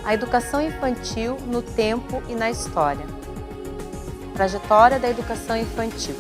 A educação infantil no tempo e na história. Trajetória da educação infantil.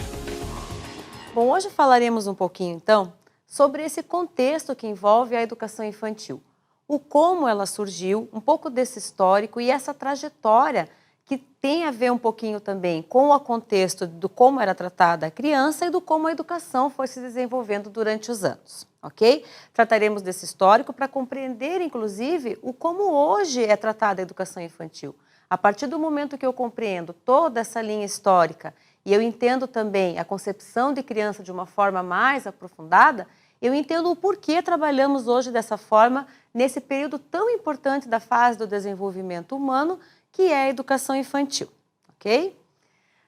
Bom, hoje falaremos um pouquinho, então, sobre esse contexto que envolve a educação infantil. O como ela surgiu, um pouco desse histórico e essa trajetória que tem a ver um pouquinho também com o contexto do como era tratada a criança e do como a educação foi se desenvolvendo durante os anos, ok? Trataremos desse histórico para compreender, inclusive, o como hoje é tratada a educação infantil. A partir do momento que eu compreendo toda essa linha histórica e eu entendo também a concepção de criança de uma forma mais aprofundada, eu entendo o porquê trabalhamos hoje dessa forma nesse período tão importante da fase do desenvolvimento humano, que é a educação infantil, ok?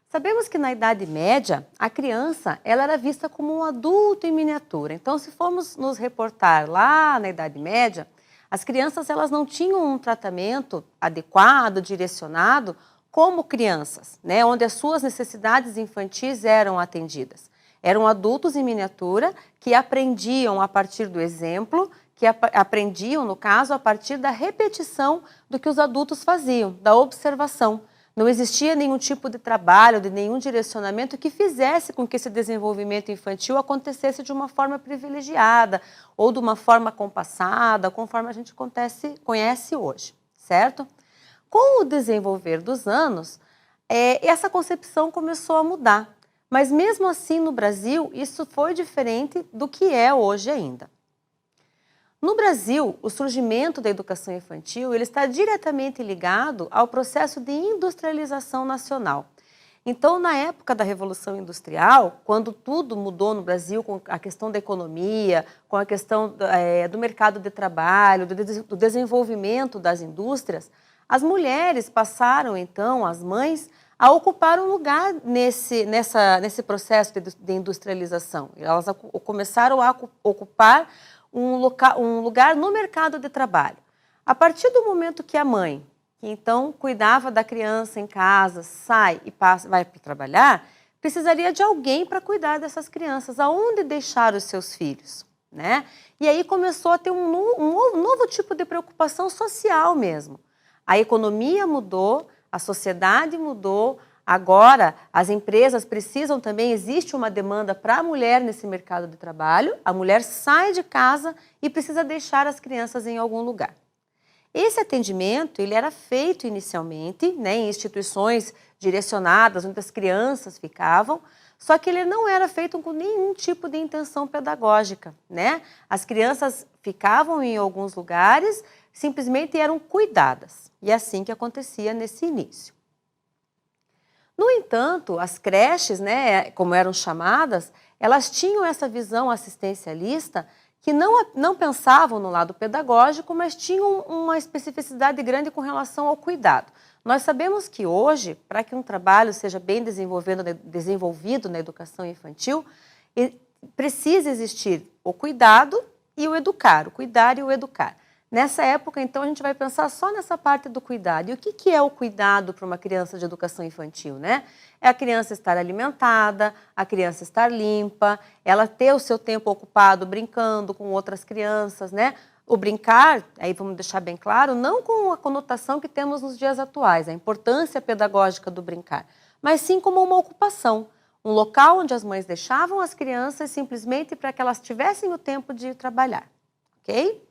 Sabemos que na Idade Média, a criança ela era vista como um adulto em miniatura. Então, se formos nos reportar lá na Idade Média, as crianças elas não tinham um tratamento adequado, direcionado, como crianças, né? Onde as suas necessidades infantis eram atendidas. Eram adultos em miniatura que aprendiam a partir do exemplo, que aprendiam, no caso, a partir da repetição do que os adultos faziam, da observação. Não existia nenhum tipo de trabalho, de nenhum direcionamento que fizesse com que esse desenvolvimento infantil acontecesse de uma forma privilegiada ou de uma forma compassada, conforme a gente conhece hoje, certo? Com o desenvolver dos anos, essa concepção começou a mudar. Mas mesmo assim, no Brasil, isso foi diferente do que é hoje ainda. No Brasil, o surgimento da educação infantil ele está diretamente ligado ao processo de industrialização nacional. Então, na época da Revolução Industrial, quando tudo mudou no Brasil com a questão da economia, com a questão do mercado de trabalho, do desenvolvimento das indústrias, as mulheres passaram, então, as mães, a ocupar um lugar nesse processo de industrialização. Elas começaram a ocupar um lugar no mercado de trabalho. A partir do momento que a mãe, que então cuidava da criança em casa, sai e vai para trabalhar, precisaria de alguém para cuidar dessas crianças, aonde deixar os seus filhos, né? E aí começou a ter um novo tipo de preocupação social mesmo. A economia mudou, a sociedade mudou, agora as empresas precisam também, existe uma demanda para a mulher nesse mercado de trabalho, a mulher sai de casa e precisa deixar as crianças em algum lugar. Esse atendimento ele era feito inicialmente, né, em instituições direcionadas, onde as crianças ficavam, só que ele não era feito com nenhum tipo de intenção pedagógica, né? As crianças ficavam em alguns lugares, simplesmente eram cuidadas, e é assim que acontecia nesse início. No entanto, as creches, né, como eram chamadas, elas tinham essa visão assistencialista que não pensavam no lado pedagógico, mas tinham uma especificidade grande com relação ao cuidado. Nós sabemos que hoje, para que um trabalho seja bem desenvolvido na educação infantil, precisa existir o cuidado e o educar, o cuidar e o educar. Nessa época, então, a gente vai pensar só nessa parte do cuidado. E o que é o cuidado para uma criança de educação infantil, né? É a criança estar alimentada, a criança estar limpa, ela ter o seu tempo ocupado brincando com outras crianças, né? O brincar, aí vamos deixar bem claro, não com a conotação que temos nos dias atuais, a importância pedagógica do brincar, mas sim como uma ocupação, um local onde as mães deixavam as crianças simplesmente para que elas tivessem o tempo de trabalhar, ok?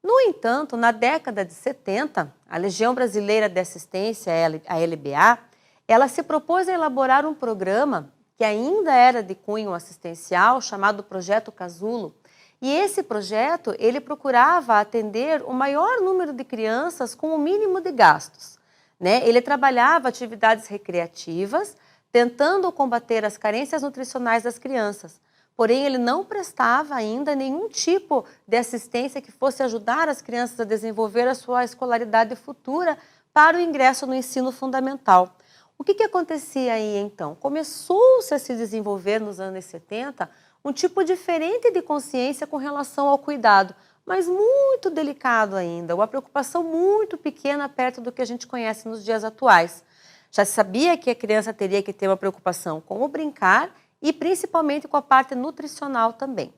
No entanto, na década de 70, a Legião Brasileira de Assistência, a LBA, ela se propôs a elaborar um programa que ainda era de cunho assistencial, chamado Projeto Casulo. E esse projeto, ele procurava atender o maior número de crianças com o mínimo de gastos, né? Ele trabalhava atividades recreativas, tentando combater as carências nutricionais das crianças. Porém, ele não prestava ainda nenhum tipo de assistência que fosse ajudar as crianças a desenvolver a sua escolaridade futura para o ingresso no ensino fundamental. O que acontecia aí, então? Começou-se a se desenvolver nos anos 70 um tipo diferente de consciência com relação ao cuidado, mas muito delicado ainda, uma preocupação muito pequena perto do que a gente conhece nos dias atuais. Já se sabia que a criança teria que ter uma preocupação com o brincar e principalmente com a parte nutricional também.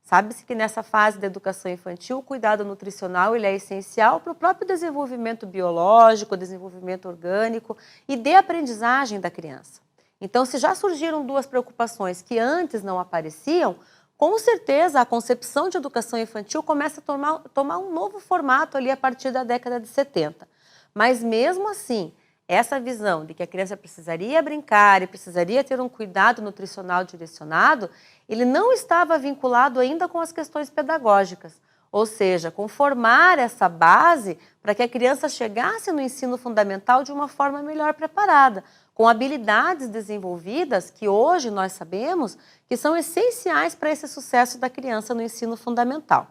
Sabe-se que nessa fase da educação infantil, o cuidado nutricional ele é essencial para o próprio desenvolvimento biológico, desenvolvimento orgânico e de aprendizagem da criança. Então, se já surgiram duas preocupações que antes não apareciam, com certeza a concepção de educação infantil começa a tomar um novo formato ali a partir da década de 70. Mas mesmo assim, essa visão de que a criança precisaria brincar e precisaria ter um cuidado nutricional direcionado, ele não estava vinculado ainda com as questões pedagógicas, ou seja, com formar essa base para que a criança chegasse no ensino fundamental de uma forma melhor preparada, com habilidades desenvolvidas que hoje nós sabemos que são essenciais para esse sucesso da criança no ensino fundamental.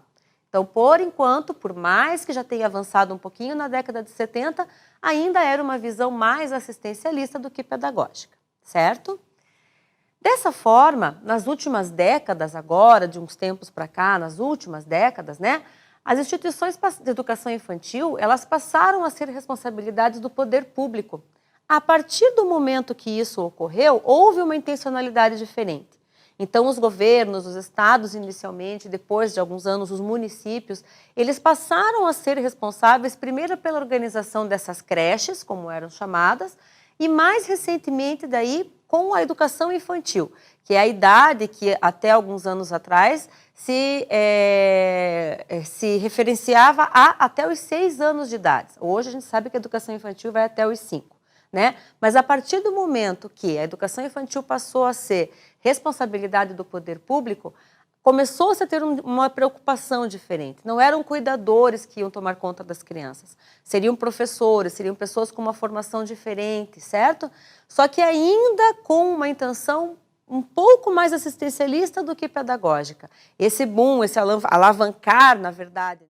Então, por enquanto, por mais que já tenha avançado um pouquinho na década de 70, ainda era uma visão mais assistencialista do que pedagógica, certo? Dessa forma, nas últimas décadas agora, de uns tempos para cá, nas últimas décadas, né, as instituições de educação infantil, elas passaram a ser responsabilidades do poder público. A partir do momento que isso ocorreu, houve uma intencionalidade diferente. Então, os governos, os estados inicialmente, depois de alguns anos, os municípios, eles passaram a ser responsáveis primeiro pela organização dessas creches, como eram chamadas, e mais recentemente daí com a educação infantil, que é a idade que até alguns anos atrás se referenciava a até os 6 anos de idade. Hoje a gente sabe que a educação infantil vai até os 5. Né? Mas a partir do momento que a educação infantil passou a ser responsabilidade do poder público, começou-se a ter uma preocupação diferente. Não eram cuidadores que iam tomar conta das crianças, seriam professores, seriam pessoas com uma formação diferente, certo? Só que ainda com uma intenção um pouco mais assistencialista do que pedagógica. Esse boom, esse alavancar, na verdade,